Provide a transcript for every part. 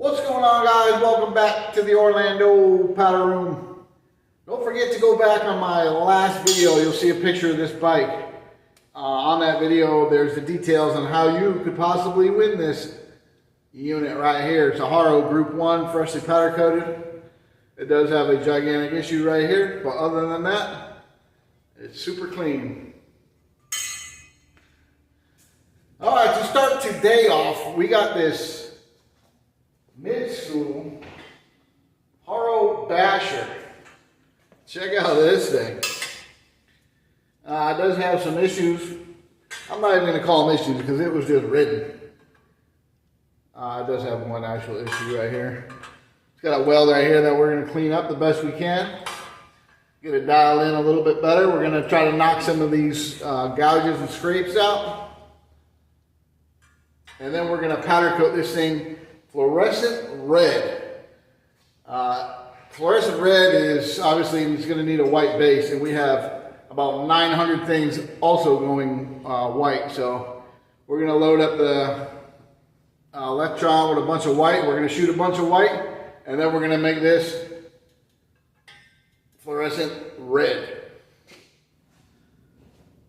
What's going on, guys? Welcome back to the Orlando powder room. Don't forget to go back on my last video. You'll see a picture of this bike. On that video, there's the details on how you could possibly win this unit right here. It's a Haro Group 1, freshly powder coated. It does have a gigantic issue right here, but other than that, it's super clean. All right, to start today off, we got this mid-school Haro Basher. Check out this thing. It does have some issues. I'm not even going to call them issues because it was just ridden. It does have one actual issue right here. It's got a weld right here that we're going to clean up the best we can. Get it dialed in a little bit better. We're going to try to knock some of these gouges and scrapes out. And then we're going to powder coat this thing fluorescent red. Fluorescent red is obviously it's going to need a white base, and we have about 900 things also going white. So we're going to load up the electron with a bunch of white. We're going to shoot a bunch of white, and then we're going to make this fluorescent red.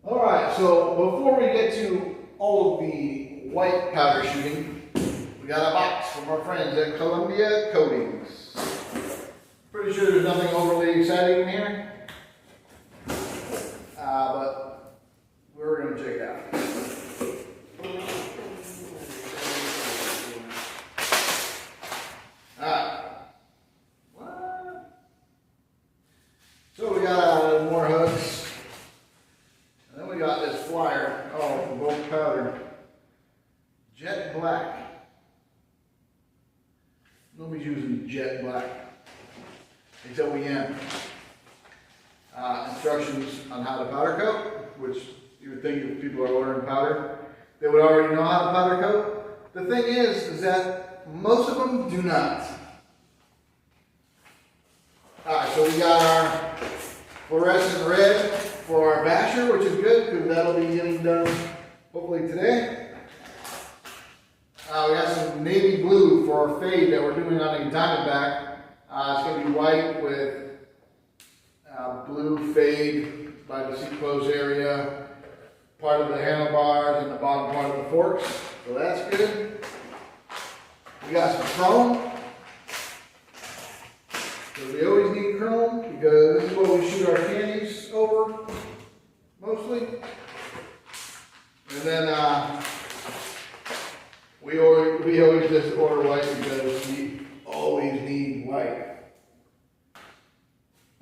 All right, so before we get to all of the white powder shooting, we got a box from our friends at Columbia Coatings. Pretty sure there's nothing overly exciting in here, but we're going to check it out. What? So we got more hooks, and then we got this flyer. Oh, for both powder. Jet black. Nobody's using jet black. It's OEM. Instructions on how to powder coat, which you would think if people are ordering powder, they would already know how to powder coat. The thing is that most of them do not. Alright, so we got our fluorescent red for our basher, which is good because that'll be getting done hopefully today. We got some navy blue for our fade that we're doing on a Diamond Back. It's going to be white with blue fade by the seat close area, part of the handlebars and the bottom part of the forks. So that's good. We got some chrome. So we always need chrome because this is what we shoot our candies over mostly. And then we always just order white because we always need white.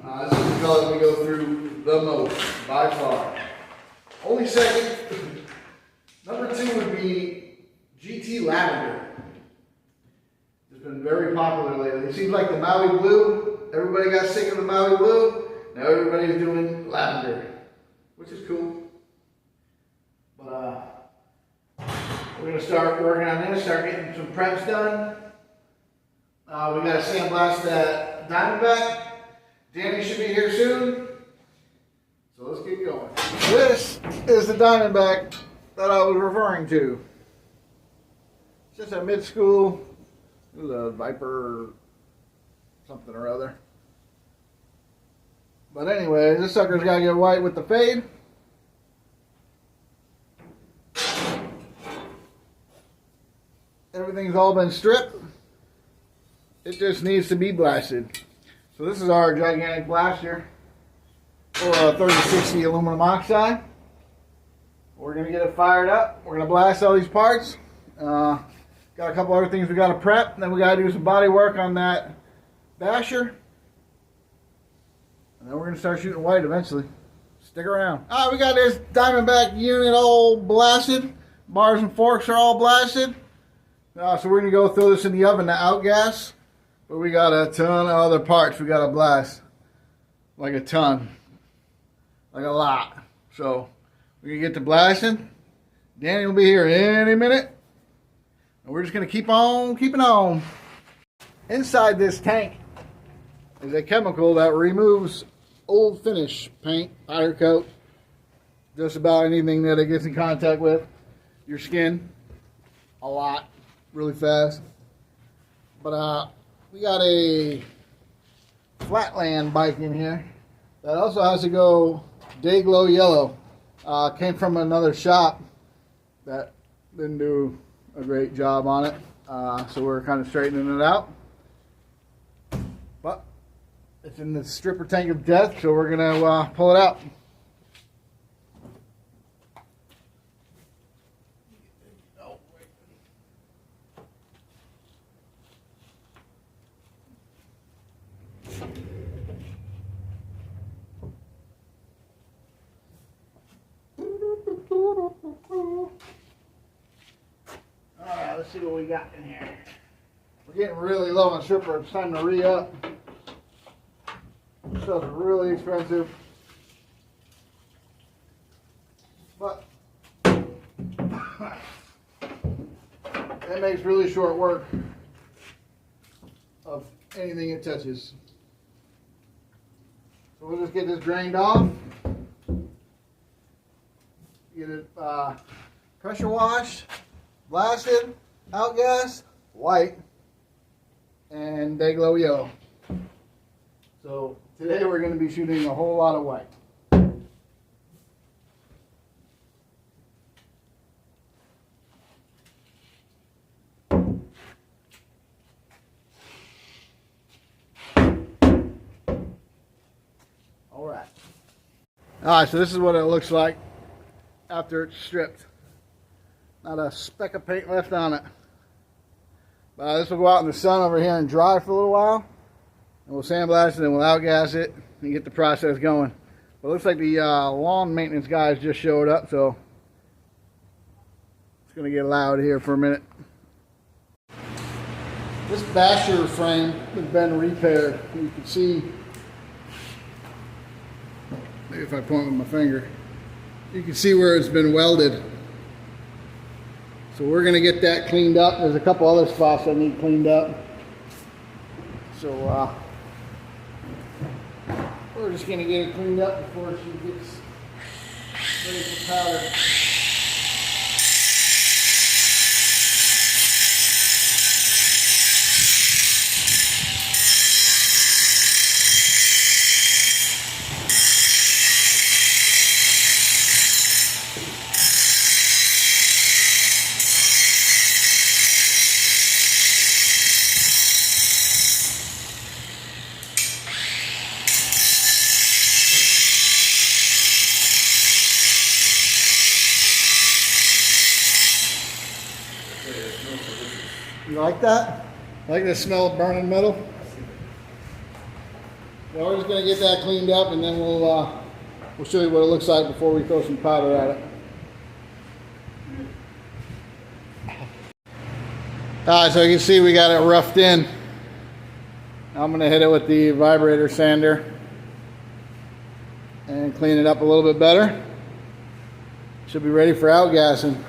This is the color we go through the most, by far. Only second, number 2 would be GT Lavender. It's been very popular lately. It seems like the Maui Blue, everybody got sick of the Maui Blue. Now everybody's doing lavender, which is cool. But we're going to start working on this, start getting some preps done. We got to sandblast that Diamond Back. Danny should be here soon. So let's get going. This is the Diamond Back that I was referring to. It's just a mid-school, it was a Viper something or other. But anyway, this sucker's got to get white with the fade. Everything's all been stripped. It just needs to be blasted. So this is our gigantic blaster for a 3060 aluminum oxide. We're going to get it fired up. We're going to blast all these parts. Got a couple other things we got to prep. Then we got to do some body work on that basher. And then we're going to start shooting white eventually. Stick around. Alright, we got this Diamond Back unit all blasted. Bars and forks are all blasted. So we're going to go throw this in the oven to outgas. But we got a ton of other parts we got to blast. Like a ton. Like a lot. So we're going to get to blasting. Danny will be here any minute. And we're just going to keep on keeping on. Inside this tank is a chemical that removes old finish paint, powder coat, just about anything that it gets in contact with your skin a lot, really fast. But we got a flatland bike in here that also has to go day glow yellow. Came from another shop that didn't do a great job on it, so we're kind of straightening it out. But it's in the stripper tank of death, so we're gonna pull it out. Alright, let's see what we got in here. We're getting really low on stripper. It's time to re-up. This stuff's really expensive. But it makes really short work of anything it touches. So we'll just get this drained off. Get it pressure washed, blasted, outgassed, white, and day glow yellow. So today we're going to be shooting a whole lot of white. Alright, so this is what it looks like after it's stripped. Not a speck of paint left on it. But this will go out in the sun over here and dry for a little while. And we'll sandblast it and we'll outgas it and get the process going. But it looks like the lawn maintenance guys just showed up, so it's going to get loud here for a minute. This basher frame has been repaired. You can see, maybe if I point with my finger, you can see where it's been welded. So we're going to get that cleaned up. There's a couple other spots that need cleaned up. So we're just going to get it cleaned up before she gets ready for powder. You like that? Like the smell of burning metal? Well, we're just going to get that cleaned up and then we'll show you what it looks like before we throw some powder at it. Alright, so you can see we got it roughed in. I'm going to hit it with the vibrator sander and clean it up a little bit better. Should be ready for outgassing.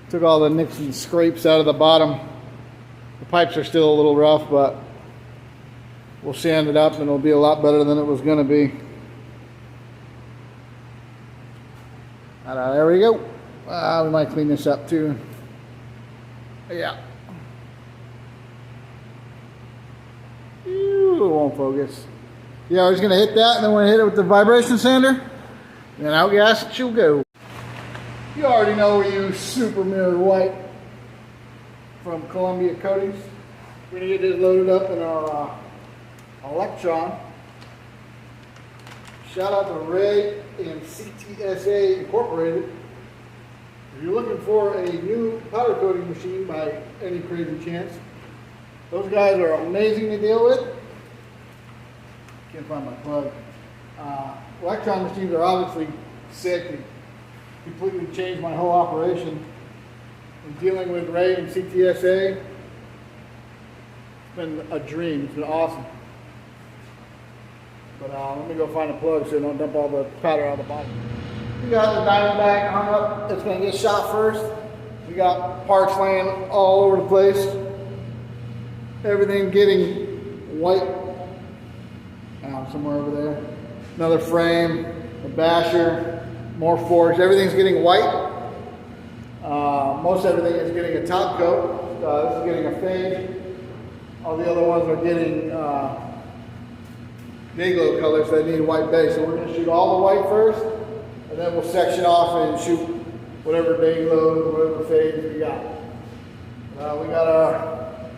Took all the nicks and scrapes out of the bottom. The pipes are still a little rough, but we'll sand it up and it'll be a lot better than it was going to be. There we go. We might clean this up too. Yeah. Ooh, it won't focus. Yeah, we're just going to hit that and then we're going to hit it with the vibration sander. And then outgas it she'll go. You already know we use super mirror white from Columbia Coatings. We're going to get this loaded up in our Electron. Shout out to Ray and CTSA Incorporated. If you're looking for a new powder coating machine by any crazy chance, those guys are amazing to deal with. Can't find my plug. Electron machines are obviously sick. They completely changed my whole operation. And dealing with Ray and CTSA, it's been a dream. It's been awesome. But let me go find a plug so I don't dump all the powder out of the bottom. We got the Diamond Back hung up. It's going to get shot first. We got parts laying all over the place. Everything getting white. Somewhere over there. Another frame, a basher, more forks. Everything's getting white. Most everything is getting a top coat. This is getting a fade. All the other ones are getting day glow colors that need white base. So we're going to shoot all the white first, and then we'll section off and shoot whatever day glow, whatever fades we got. We got our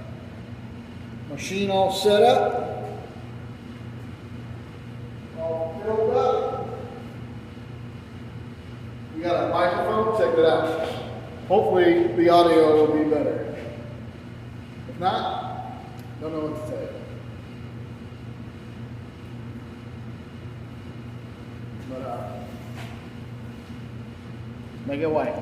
machine all set up, all filled up. We got a microphone, check it out. Hopefully the audio will be better. If not, don't know what to say. But make it white.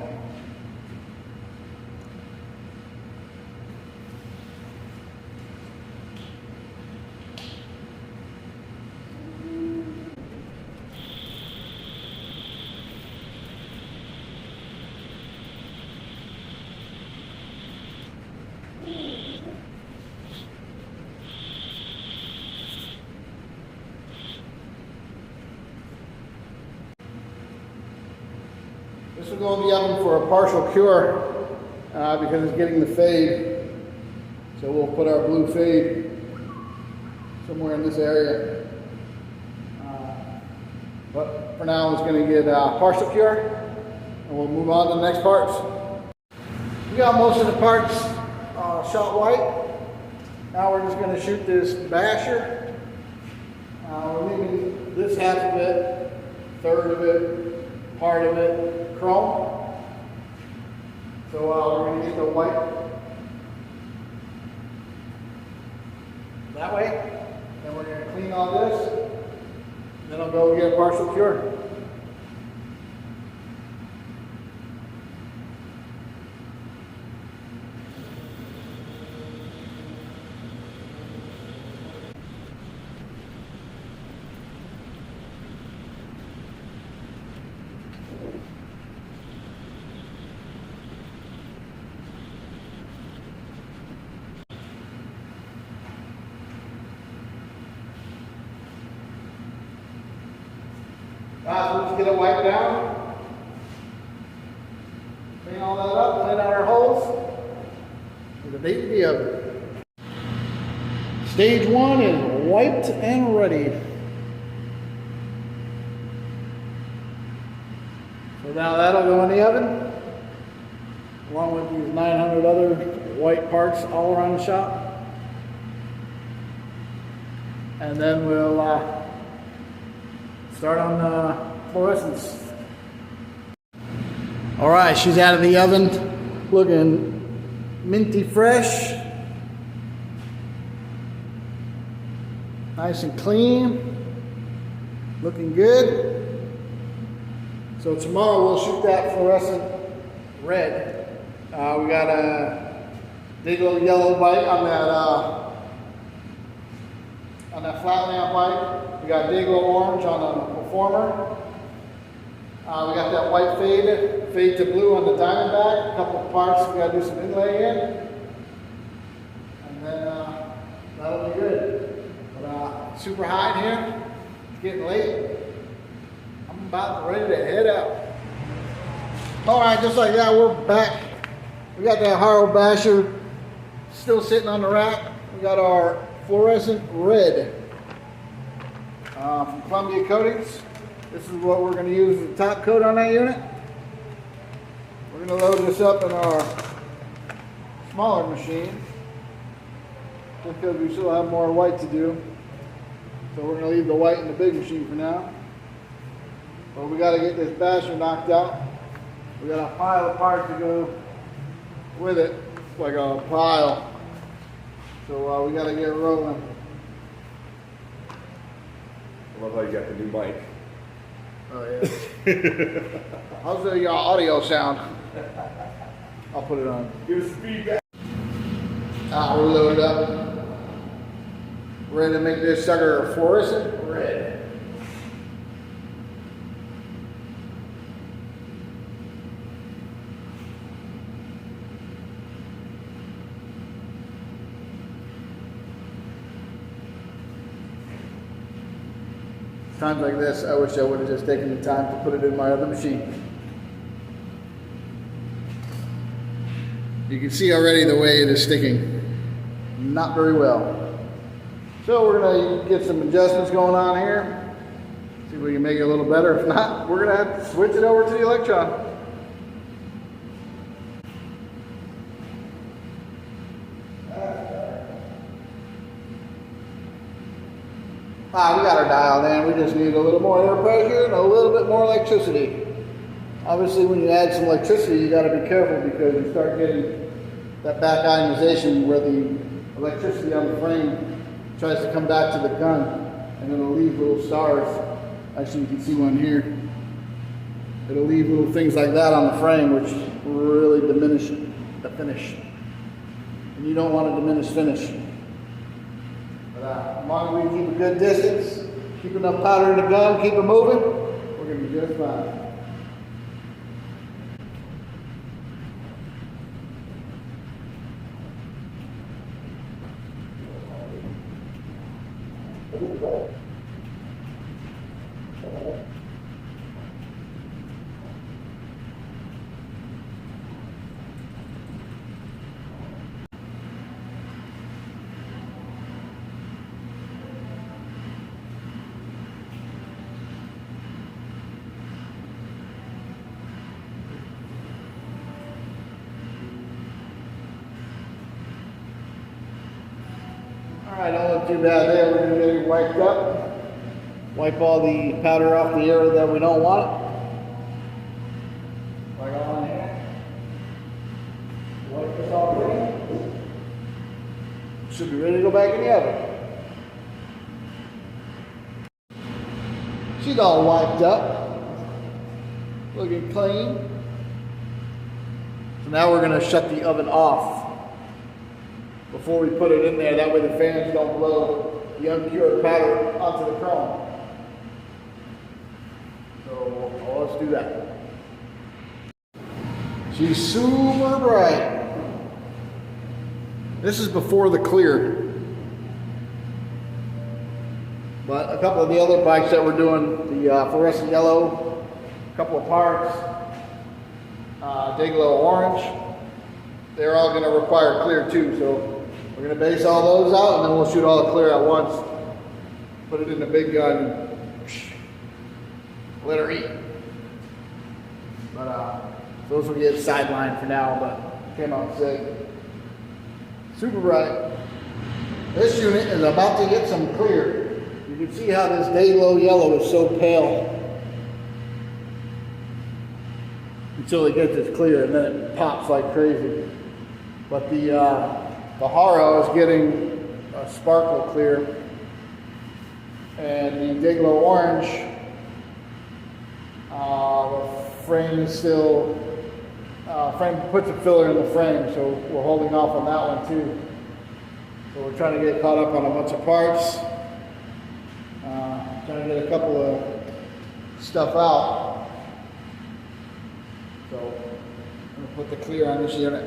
This will go in the oven for a partial cure because it's getting the fade. So we'll put our blue fade somewhere in this area. But for now it's going to get partial cure, and we'll move on to the next parts. We got most of the parts shot white. Now we're just going to shoot this basher. We're leaving this half of it, third of it, part of it chrome. So we're going to get the white that way. Then we're going to clean all this. Then I'll go get a partial cure. So let's get it wiped down. Clean all that up, clean out our holes. With a bait in the oven. Stage 1 is wiped and ready. So now that'll go in the oven, along with these 900 other white parts all around the shop. And then we'll start on fluorescence. All right, she's out of the oven, looking minty fresh, nice and clean, looking good. So tomorrow we'll shoot that fluorescent red. We got a big little yellow bite on that flatland bite. We got Dayglow orange on the performer. We got that white fade to blue on the Diamond Back. A couple of parts we got to do some inlay in, and then that'll be good. But super hot in here. It's getting late. I'm about ready to head out. All right, just like that, we're back. We got that Haro Basher still sitting on the rack. We got our fluorescent red from Columbia Coatings. This is what we're going to use as the top coat on that unit. We're going to load this up in our smaller machine, just because we still have more white to do. So we're going to leave the white in the big machine for now. But we got to get this basher knocked out. We got a pile of parts to go with it, like a pile. So we got to get rolling. I love how you got the new mic. Oh yeah. How's the audio sound? I'll put it on. Give us feedback. We're loaded up. Ready to make this sucker fluorescent red. Times like this, I wish I would have just taken the time to put it in my other machine. You can see already the way it is sticking. not very well. So we're going to get some adjustments going on here. See if we can make it a little better. If not, we're going to have to switch it over to the Electron. We got our dial in. We just need a little more air pressure and a little bit more electricity. Obviously, when you add some electricity, you got to be careful because you start getting that back ionization where the electricity on the frame tries to come back to the gun, and it'll leave little stars. Actually, you can see one here. It'll leave little things like that on the frame, which really diminish the finish. And you don't want to diminish finish. But as long as we keep a good distance, keep enough powder in the gun, keep it moving, we're going to be just fine. Alright, don't look too bad there. We're going to get it wiped up. Wipe all the powder off the area that we don't want it. Like on here. Wipe this all clean. Should be ready to go back in the oven. She's all wiped up. Looking clean. So now we're going to shut the oven off before we put it in there. That way the fans don't blow the uncured powder onto the chrome. So let's do that. She's super bright. This is before the clear. But a couple of the other bikes that we're doing, the fluorescent yellow, a couple of parts, Dayglow orange, they're all going to require clear too. So we're going to base all those out, and then we'll shoot all the clear at once. Put it in the big gun and let her eat. But those will get sidelined for now, but came out sick. Super bright. This unit is about to get some clear. You can see how this Dayglow yellow is so pale until it gets its clear, and then it pops like crazy. But the Haro is getting a sparkle clear, and the Dayglow orange, the frame is still, frame puts a filler in the frame, so we're holding off on that one too. So we're trying to get caught up on a bunch of parts, trying to get a couple of stuff out. So I'm going to put the clear on this unit.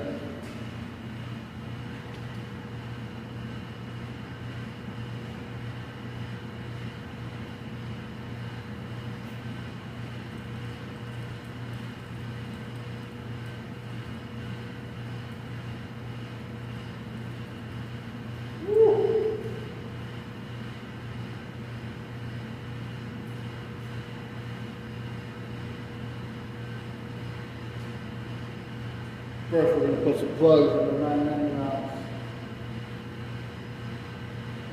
First, we're going to put some plugs in the 990 rounds.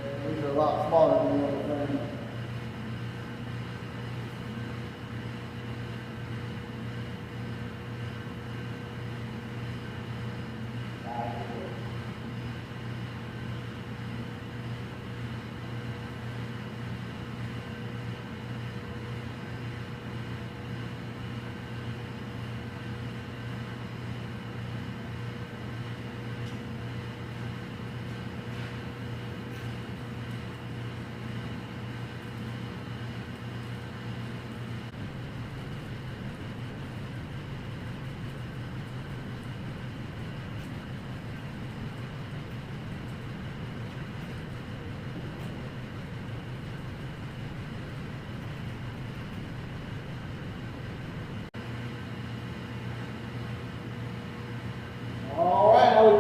And these are a lot smaller than the other frame.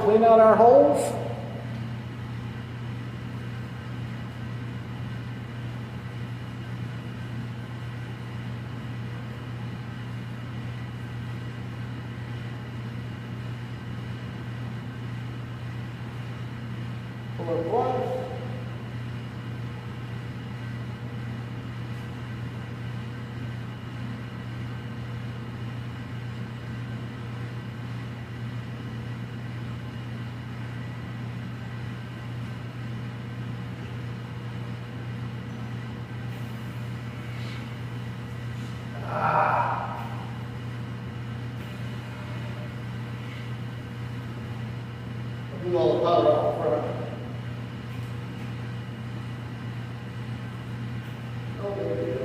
Clean out our holes. more flux. Do all the powder out front. Oh, there you go.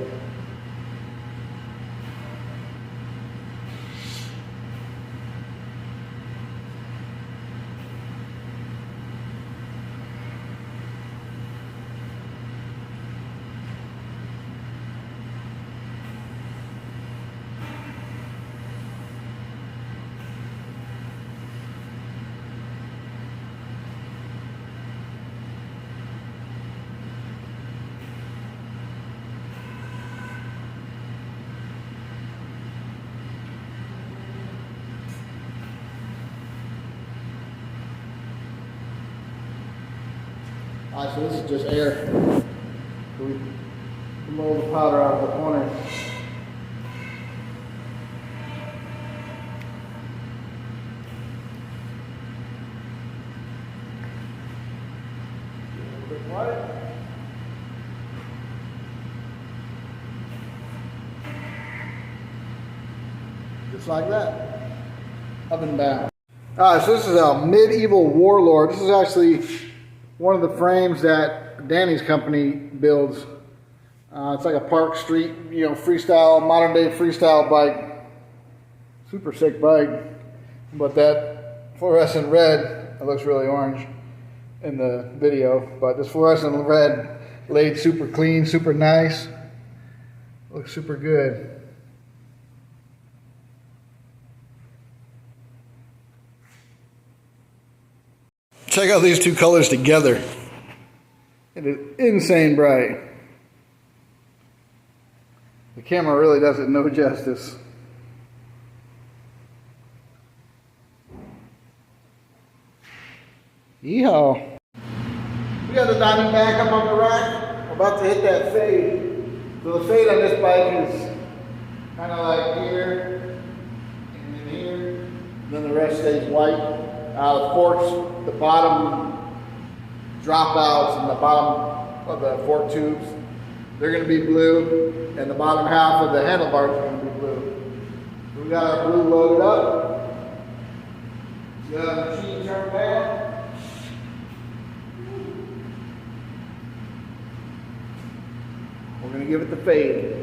Alright, so this is just air. So we blow the powder out of the corner. Quick water. Just like that. Up and down. Alright, so this is a medieval warlord. This is actually one of the frames that Danny's company builds. It's like a Park Street, you know, freestyle, modern day freestyle bike. Super sick bike. But that fluorescent red, it looks really orange in the video, but this fluorescent red laid super clean, super nice. Looks super good. Check out these two colors together. It is insane bright. The camera really does it no justice. Yeehaw. We got the Diamond Back up on the rack. We're about to hit that fade. So the fade on this bike is kind of like here and then here. Then the rest stays white. The forks, the bottom dropouts and the bottom of the fork tubes, they're going to be blue, and the bottom half of the handlebars are going to be blue. We got our blue loaded up. We got our machine turned down. We're going to give it the fade.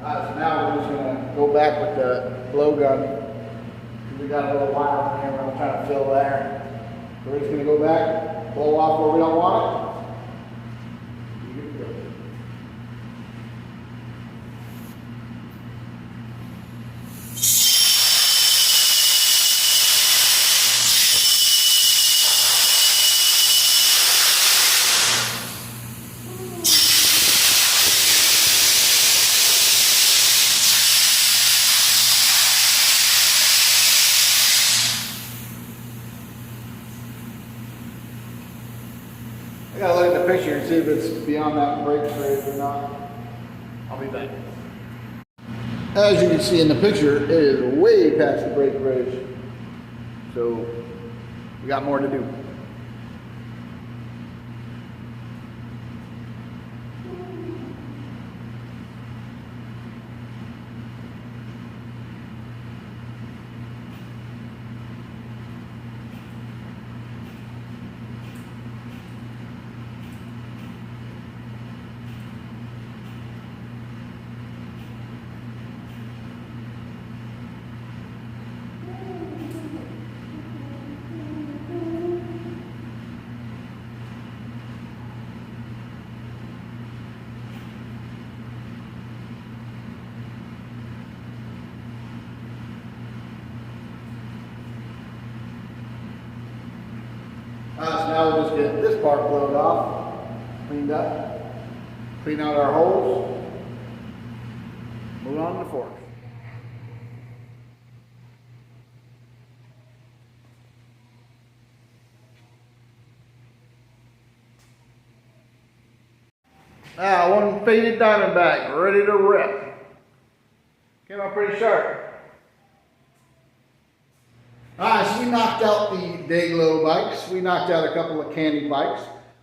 So now we're just going to go back with the blow gun. We got a little wire in here, we're trying to fill there. So we're just going to go back, blow off where we don't want it. I gotta look at the picture and see if it's beyond that brake ridge or not. I'll be back. As you can see in the picture, it is way past the brake ridge. So we got more to do. So now we'll just get this part blowed off, cleaned up, clean out our holes, move on to the forks. One faded diamond back, ready to rip. Came out pretty sharp. Alright, so we knocked out the Dayglow bikes. We knocked out a couple of candy bikes.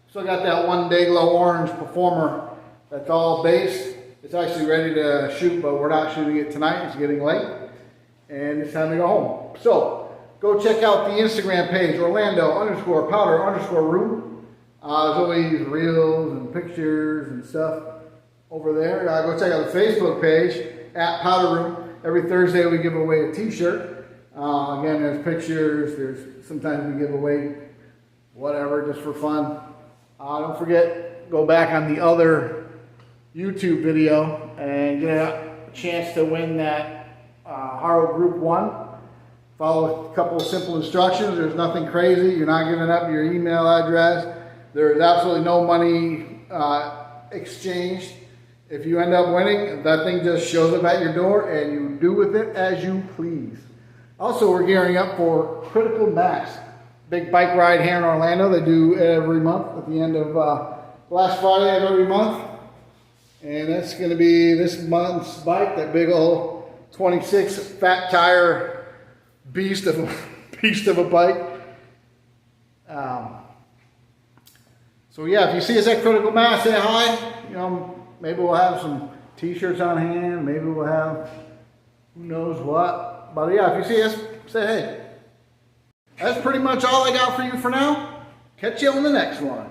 Still got that one Dayglow orange Performer that's all based. It's actually ready to shoot, but we're not shooting it tonight. It's getting late. And it's time to go home. So, go check out the Instagram page, Orlando_powder_room. There's always reels and pictures and stuff over there. Go check out the Facebook page, @powder_room. Every Thursday we give away a t-shirt. Again, there's pictures, sometimes we give away whatever just for fun. Don't forget, go back on the other YouTube video and get a chance to win that Haro Group 1. Follow a couple of simple instructions. There's nothing crazy. You're not giving up your email address. There's absolutely no money exchanged. If you end up winning, that thing just shows up at your door and you do with it as you please. Also, we're gearing up for Critical Max. Big bike ride here in Orlando. They do every month at the end of last Friday of every month. And that's going to be this month's bike, that big old 26 fat tire beast of a bike. So yeah, if you see us at Critical Mass, say hi. You know, maybe we'll have some t-shirts on hand. Maybe we'll have who knows what. But yeah, if you see us, say hey. That's pretty much all I got for you for now. Catch you on the next one.